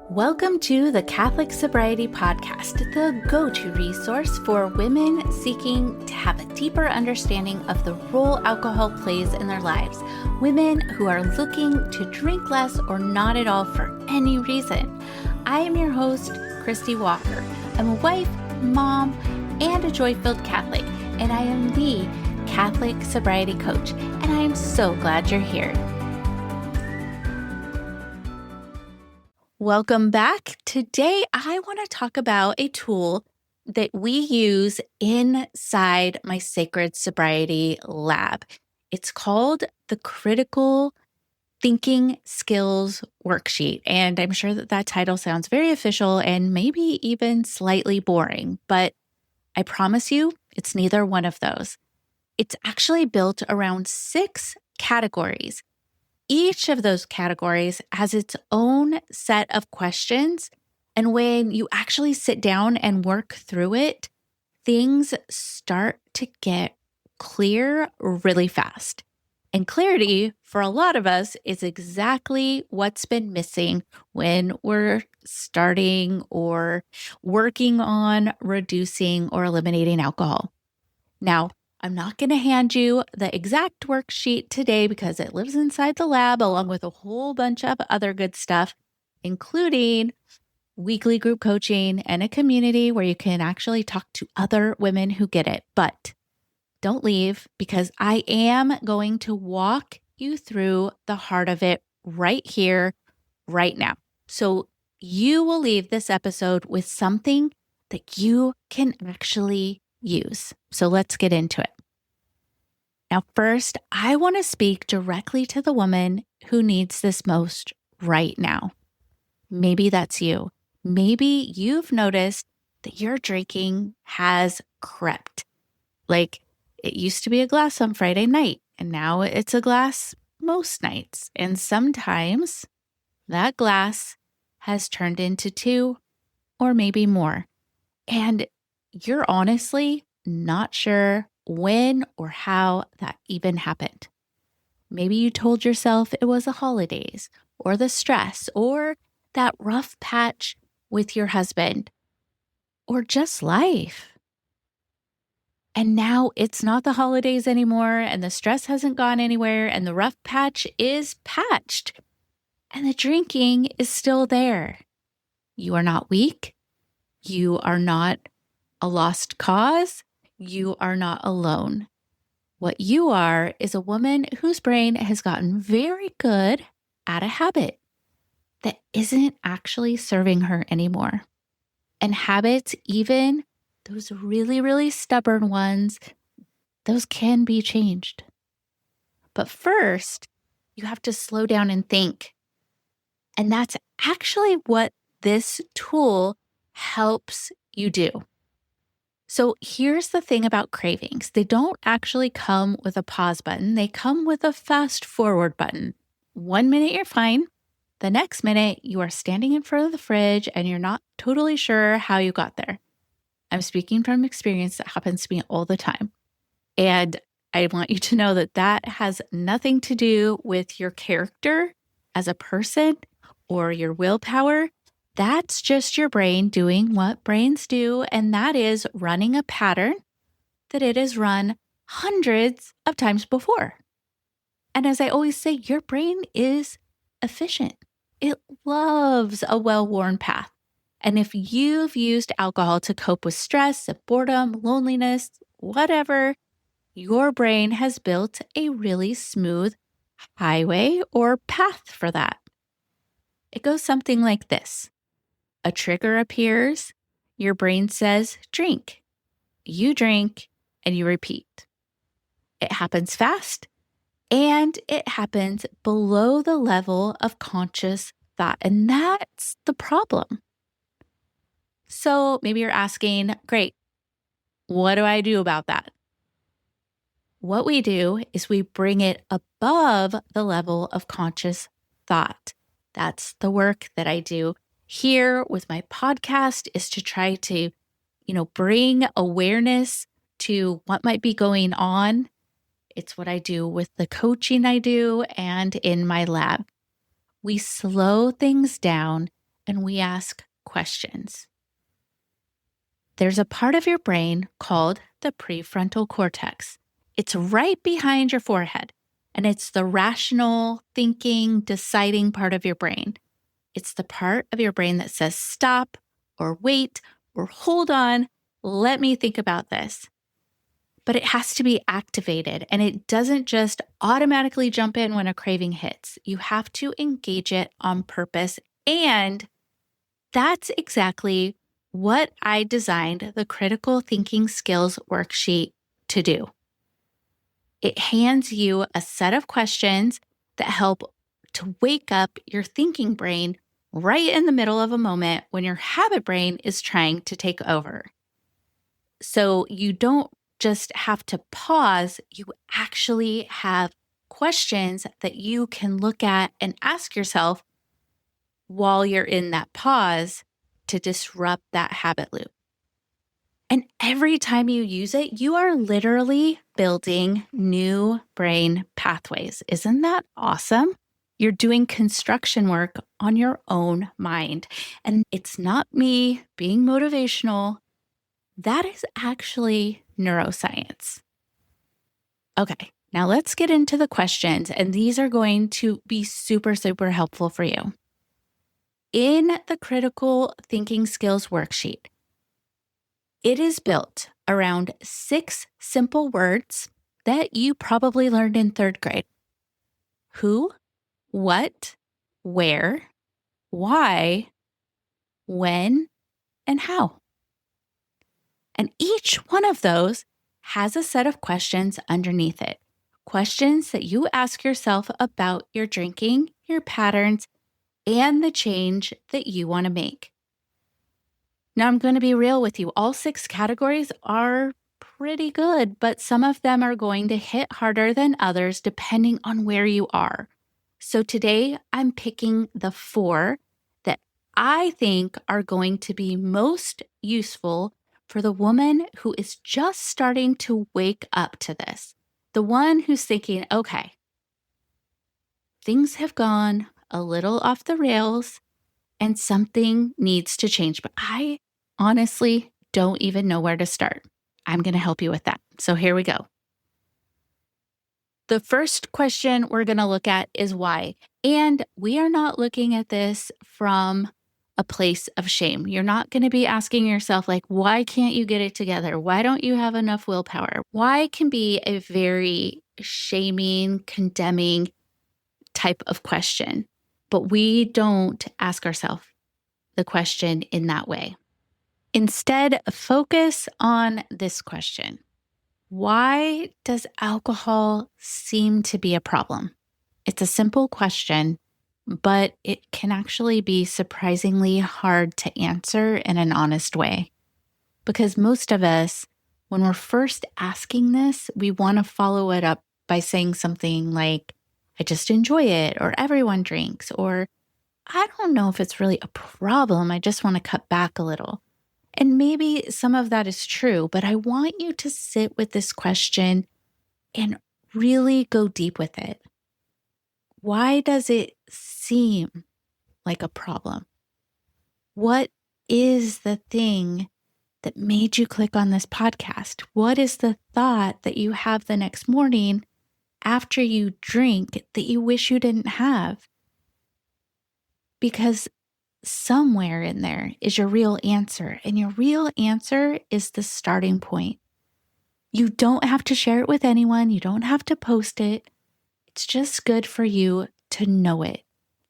Welcome to the Catholic Sobriety Podcast, the go-to resource for women seeking to have a deeper understanding of the role alcohol plays in their lives. Women who are looking to drink less or not at all for any reason. I am your host, Christie Walker. I'm a wife, mom, and a joy-filled Catholic, and I am the Catholic Sobriety Coach, and I am so glad you're here. Welcome back. Today, I want to talk about a tool that we use inside my Sacred Sobriety Lab. It's called the Critical Thinking Skills Worksheet. And I'm sure that title sounds very official and maybe even slightly boring, but I promise you, it's neither one of those. It's actually built around 6 categories. Each of those categories has its own set of questions, and when you actually sit down and work through it, things start to get clear really fast. And clarity, for a lot of us, is exactly what's been missing when we're starting or working on reducing or eliminating alcohol. Now, I'm not going to hand you the exact worksheet today because it lives inside the lab along with a whole bunch of other good stuff, including weekly group coaching and a community where you can actually talk to other women who get it. But don't leave because I am going to walk you through the heart of it right here, right now. So you will leave this episode with something that you can actually use. So let's get into it. Now, first, I want to speak directly to the woman who needs this most right now. Maybe that's you. Maybe you've noticed that your drinking has crept. Like it used to be a glass on Friday night, and now it's a glass most nights. And sometimes that glass has turned into 2 or maybe more. And you're honestly not sure when or how that even happened. Maybe you told yourself it was the holidays or the stress or that rough patch with your husband or just life. And now it's not the holidays anymore and the stress hasn't gone anywhere and the rough patch is patched and the drinking is still there. You are not weak. You are not a lost cause. You are not alone. What you are is a woman whose brain has gotten very good at a habit that isn't actually serving her anymore. And habits, even those really, really stubborn ones, those can be changed. But first, you have to slow down and think. And that's actually what this tool helps you do. So here's the thing about cravings. They don't actually come with a pause button. They come with a fast forward button. 1 minute you're fine. The next minute you are standing in front of the fridge and you're not totally sure how you got there. I'm speaking from experience that happens to me all the time. And I want you to know that that has nothing to do with your character as a person or your willpower. That's just your brain doing what brains do, and that is running a pattern that it has run hundreds of times before. And as I always say, your brain is efficient. It loves a well-worn path. And if you've used alcohol to cope with stress, boredom, loneliness, whatever, your brain has built a really smooth highway or path for that. It goes something like this. A trigger appears, your brain says, drink. You drink, and you repeat. It happens fast, and it happens below the level of conscious thought, and that's the problem. So maybe you're asking, great, what do I do about that? What we do is we bring it above the level of conscious thought. That's the work that I do here with my podcast, is to try to, bring awareness to what might be going on. It's what I do with the coaching I do and in my lab. We slow things down and we ask questions. There's a part of your brain called the prefrontal cortex. It's right behind your forehead, and it's the rational, thinking, deciding part of your brain. It's the part of your brain that says stop or wait or hold on, let me think about this. But it has to be activated, and it doesn't just automatically jump in when a craving hits. You have to engage it on purpose, and that's exactly what I designed the Critical Thinking Skills Worksheet to do. It hands you a set of questions that help to wake up your thinking brain right in the middle of a moment when your habit brain is trying to take over. So you don't just have to pause, you actually have questions that you can look at and ask yourself while you're in that pause to disrupt that habit loop. And every time you use it, you are literally building new brain pathways. Isn't that awesome? You're doing construction work on your own mind. And it's not me being motivational. That is actually neuroscience. Okay, now let's get into the questions. And these are going to be super, super helpful for you. In the Critical Thinking Skills Worksheet, it is built around 6 simple words that you probably learned in 3rd grade. Who, what, where, why, when, and how. And each one of those has a set of questions underneath it. Questions that you ask yourself about your drinking, your patterns, and the change that you want to make. Now, I'm going to be real with you. All 6 categories are pretty good, but some of them are going to hit harder than others depending on where you are. So today, I'm picking the 4 that I think are going to be most useful for the woman who is just starting to wake up to this. The one who's thinking, okay, things have gone a little off the rails and something needs to change, but I honestly don't even know where to start. I'm going to help you with that. So here we go. The first question we're going to look at is why. And we are not looking at this from a place of shame. You're not going to be asking yourself, like, why can't you get it together? Why don't you have enough willpower? Why can be a very shaming, condemning type of question. But we don't ask ourselves the question in that way. Instead, focus on this question. Why does alcohol seem to be a problem? It's a simple question, but it can actually be surprisingly hard to answer in an honest way. Because most of us, when we're first asking this, we want to follow it up by saying something like, I just enjoy it, or everyone drinks, or I don't know if it's really a problem. I just want to cut back a little. And maybe some of that is true, but I want you to sit with this question and really go deep with it. Why does it seem like a problem? What is the thing that made you click on this podcast? What is the thought that you have the next morning after you drink that you wish you didn't have? Because somewhere in there is your real answer, and your real answer is the starting point. You don't have to share it with anyone. You don't have to post it. It's just good for you to know it,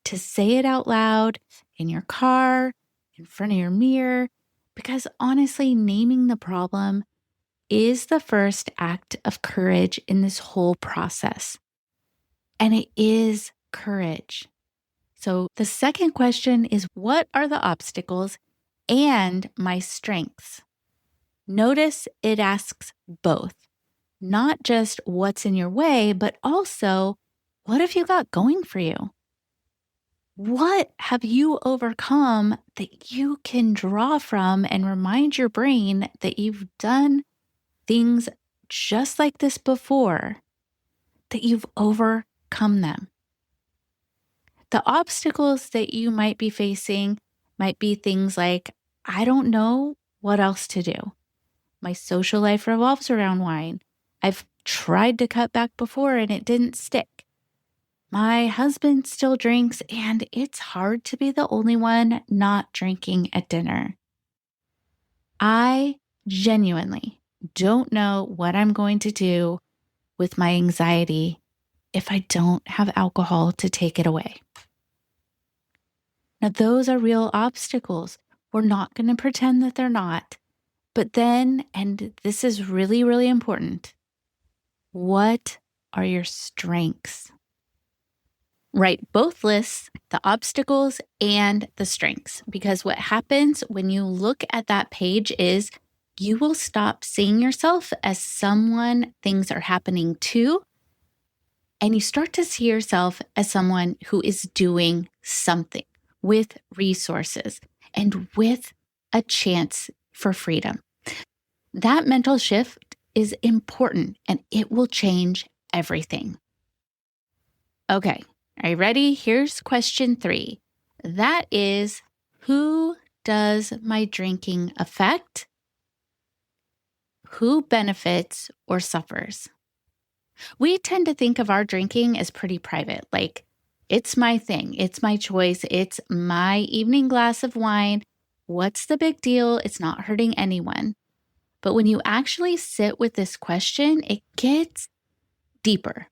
to say it out loud in your car, in front of your mirror, because honestly, naming the problem is the first act of courage in this whole process. And it is courage. So the second question is, what are the obstacles and my strengths? Notice it asks both, not just what's in your way, but also what have you got going for you? What have you overcome that you can draw from and remind your brain that you've done things just like this before, that you've overcome them? The obstacles that you might be facing, might be things like, I don't know what else to do. My social life revolves around wine. I've tried to cut back before and it didn't stick. My husband still drinks and it's hard to be the only one not drinking at dinner. I genuinely don't know what I'm going to do with my anxiety if I don't have alcohol to take it away. Now, those are real obstacles. We're not going to pretend that they're not. But then, and this is really, really important, what are your strengths? Write both lists, the obstacles and the strengths, because what happens when you look at that page is you will stop seeing yourself as someone things are happening to, and you start to see yourself as someone who is doing something with resources and with a chance for freedom. That mental shift is important and it will change everything. Okay, are you ready? Here's question 3. That is, who does my drinking affect? Who benefits or suffers? We tend to think of our drinking as pretty private, like it's my thing, it's my choice, it's my evening glass of wine. What's the big deal? It's not hurting anyone. But when you actually sit with this question, it gets deeper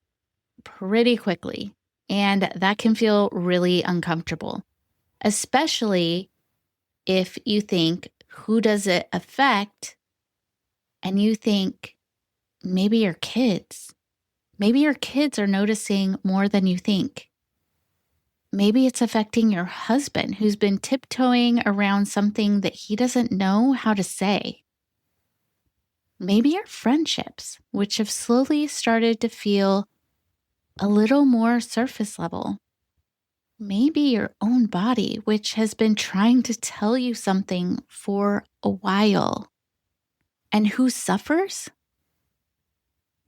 pretty quickly. And that can feel really uncomfortable, especially if you think, who does it affect? And you think, maybe your kids. Maybe your kids are noticing more than you think. Maybe it's affecting your husband who's been tiptoeing around something that he doesn't know how to say. Maybe your friendships, which have slowly started to feel a little more surface level. Maybe your own body, which has been trying to tell you something for a while. And who suffers?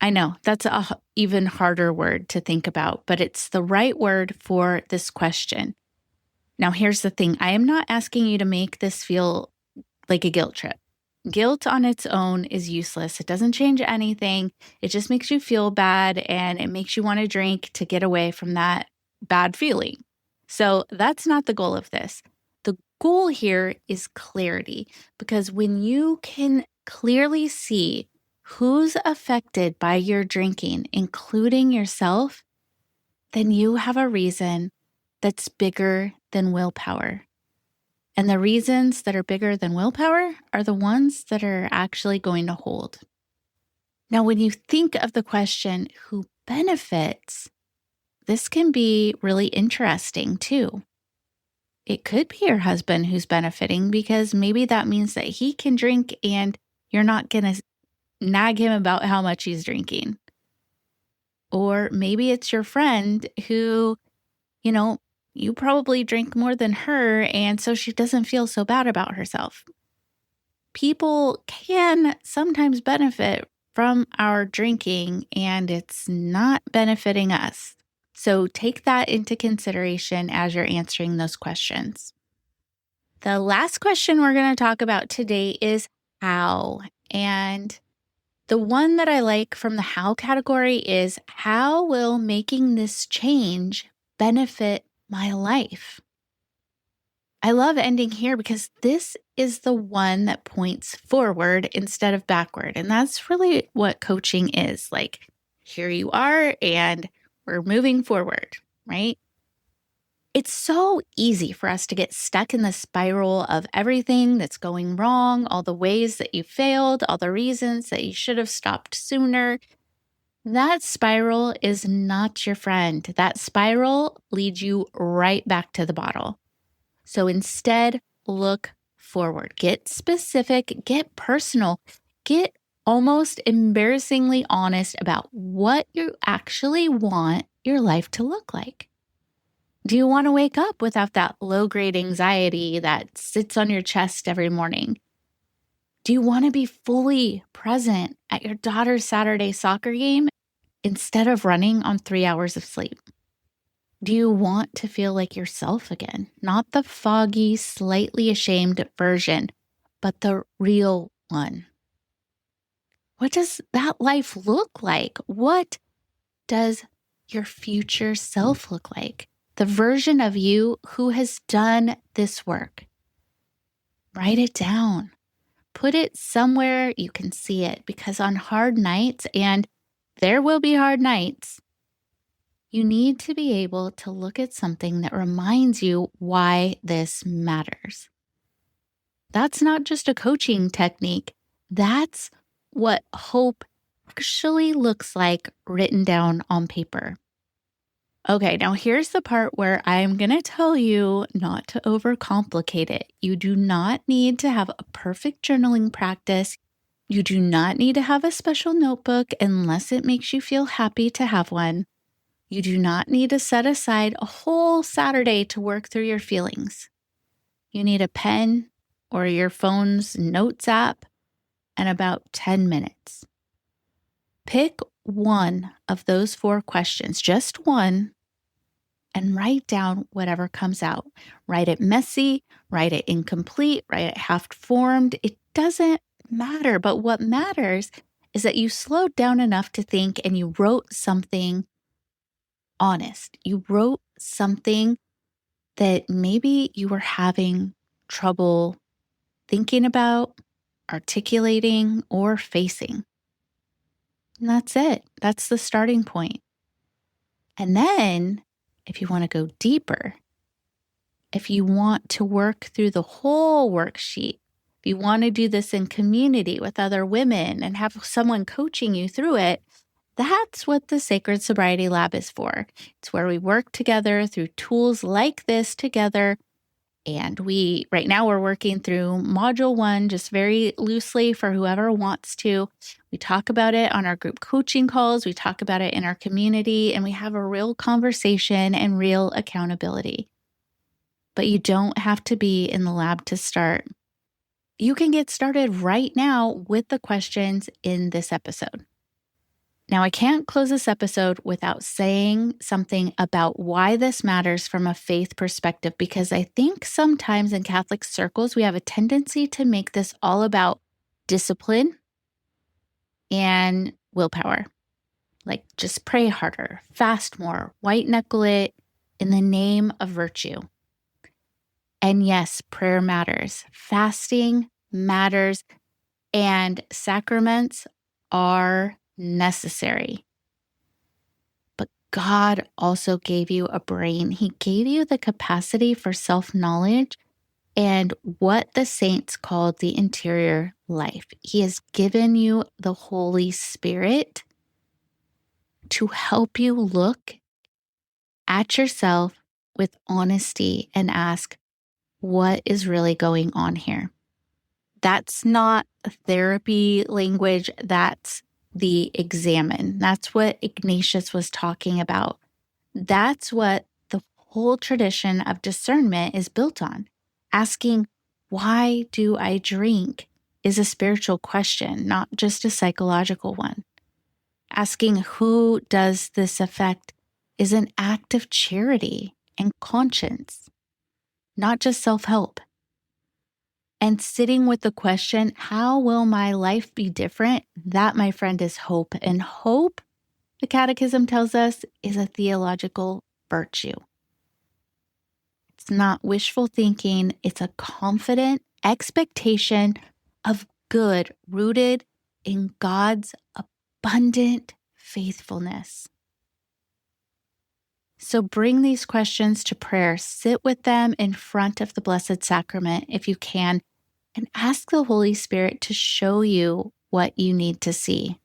I know that's an even harder word to think about, but it's the right word for this question. Now, here's the thing. I am not asking you to make this feel like a guilt trip. Guilt on its own is useless. It doesn't change anything. It just makes you feel bad and it makes you want to drink to get away from that bad feeling. So that's not the goal of this. The goal here is clarity, because when you can clearly see who's affected by your drinking, including yourself, then you have a reason that's bigger than willpower. And the reasons that are bigger than willpower are the ones that are actually going to hold. Now, when you think of the question, who benefits, this can be really interesting too. It could be your husband who's benefiting, because maybe that means that he can drink and you're not going to nag him about how much he's drinking. Or maybe it's your friend who, you probably drink more than her, and so she doesn't feel so bad about herself. People can sometimes benefit from our drinking, and it's not benefiting us. So take that into consideration as you're answering those questions. The last question we're going to talk about today is how. And the one that I like from the how category is, how will making this change benefit my life? I love ending here because this is the one that points forward instead of backward. And that's really what coaching is. Like, here you are and we're moving forward, right? It's so easy for us to get stuck in the spiral of everything that's going wrong, all the ways that you failed, all the reasons that you should have stopped sooner. That spiral is not your friend. That spiral leads you right back to the bottle. So instead, look forward. Get specific, get personal, get almost embarrassingly honest about what you actually want your life to look like. Do you want to wake up without that low-grade anxiety that sits on your chest every morning? Do you want to be fully present at your daughter's Saturday soccer game instead of running on 3 hours of sleep? Do you want to feel like yourself again? Not the foggy, slightly ashamed version, but the real one. What does that life look like? What does your future self look like? The version of you who has done this work. Write it down. Put it somewhere you can see it, because on hard nights, and there will be hard nights, you need to be able to look at something that reminds you why this matters. That's not just a coaching technique. That's what hope actually looks like written down on paper. Okay, now here's the part where I'm going to tell you not to overcomplicate it. You do not need to have a perfect journaling practice. You do not need to have a special notebook unless it makes you feel happy to have one. You do not need to set aside a whole Saturday to work through your feelings. You need a pen or your phone's notes app and about 10 minutes. Pick one of those 4 questions, just one, and write down whatever comes out. Write it messy, write it incomplete, write it half-formed. It doesn't matter, but what matters is that you slowed down enough to think and you wrote something honest. You wrote something that maybe you were having trouble thinking about, articulating, or facing. And that's it. That's the starting point. And then, if you want to go deeper, if you want to work through the whole worksheet, if you want to do this in community with other women and have someone coaching you through it, that's what the Sacred Sobriety Lab is for. It's where we work together through tools like this together. And right now we're working through module 1, just very loosely for whoever wants to. We talk about it on our group coaching calls. We talk about it in our community, and we have a real conversation and real accountability. But you don't have to be in the lab to start. You can get started right now with the questions in this episode. Now, I can't close this episode without saying something about why this matters from a faith perspective, because I think sometimes in Catholic circles, we have a tendency to make this all about discipline and willpower. Like, just pray harder, fast more, white knuckle it in the name of virtue. And yes, prayer matters. Fasting matters. And sacraments are necessary. But God also gave you a brain. He gave you the capacity for self-knowledge and what the saints called the interior life. He has given you the Holy Spirit to help you look at yourself with honesty and ask, what is really going on here? That's not therapy language. That's the examine. That's what Ignatius was talking about. That's what the whole tradition of discernment is built on. Asking, why do I drink, is a spiritual question, not just a psychological one. Asking, who does this affect, is an act of charity and conscience, not just self-help. And sitting with the question, how will my life be different? That, my friend, is hope. And hope, the Catechism tells us, is a theological virtue. It's not wishful thinking. It's a confident expectation of good rooted in God's abundant faithfulness. So bring these questions to prayer. Sit with them in front of the Blessed Sacrament if you can, and ask the Holy Spirit to show you what you need to see.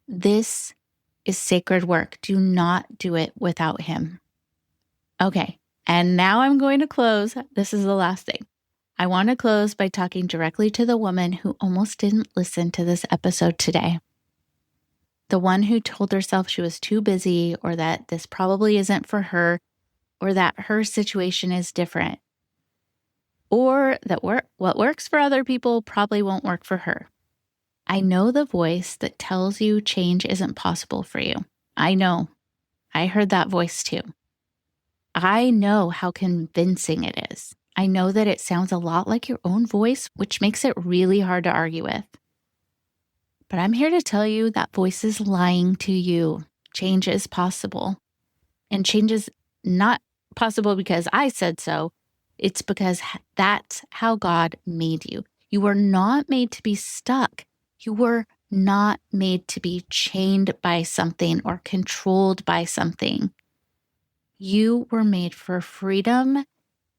This is sacred work. Do not do it without Him. Okay, and now I'm going to close. This is the last thing. I want to close by talking directly to the woman who almost didn't listen to this episode today. The one who told herself she was too busy, or that this probably isn't for her, or that her situation is different, or that what works for other people probably won't work for her. I know the voice that tells you change isn't possible for you. I know. I heard that voice too. I know how convincing it is. I know that it sounds a lot like your own voice, which makes it really hard to argue with. But I'm here to tell you that voice is lying to you. Change is possible. And change is not possible because I said so. It's because that's how God made you. You were not made to be stuck. You were not made to be chained by something or controlled by something. You were made for freedom.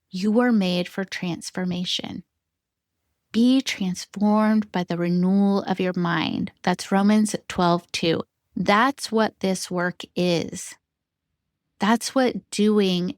You were made for transformation. Be transformed by the renewal of your mind. That's Romans 12:2. That's what this work is. That's what doing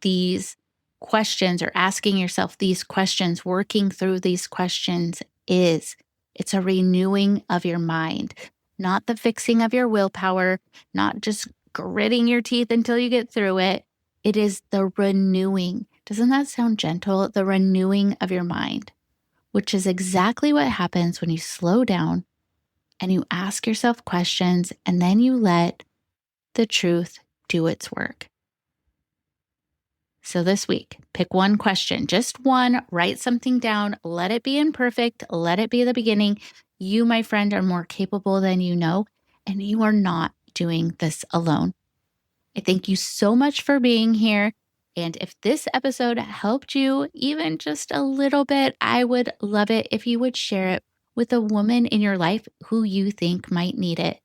these questions or asking yourself these questions, working through these questions is. It's a renewing of your mind, not the fixing of your willpower, not just gritting your teeth until you get through it. It is the renewing. Doesn't that sound gentle? The renewing of your mind, which is exactly what happens when you slow down and you ask yourself questions and then you let the truth do its work. So this week, pick one question, just one, write something down, let it be imperfect, let it be the beginning. You, my friend, are more capable than you know, and you are not doing this alone. I thank you so much for being here. And if this episode helped you even just a little bit, I would love it if you would share it with a woman in your life who you think might need it.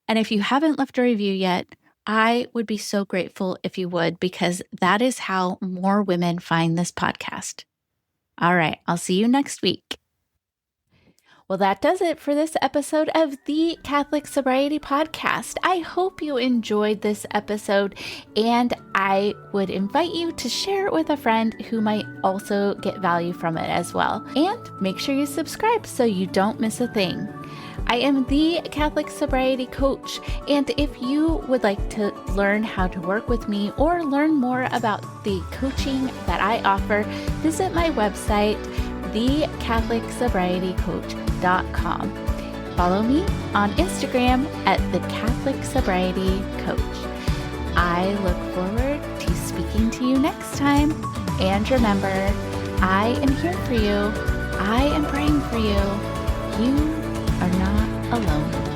And if you haven't left a review yet, I would be so grateful if you would, because that is how more women find this podcast. All right, I'll see you next week. Well, that does it for this episode of the Catholic Sobriety Podcast. I hope you enjoyed this episode, and I would invite you to share it with a friend who might also get value from it as well. And make sure you subscribe so you don't miss a thing. I am the Catholic Sobriety Coach, and if you would like to learn how to work with me or learn more about the coaching that I offer, visit my website, thecatholicsobrietycoach.com. Follow me on Instagram at the Catholic Sobriety Coach. I look forward to speaking to you next time. And remember, I am here for you. I am praying for you. You are not alone.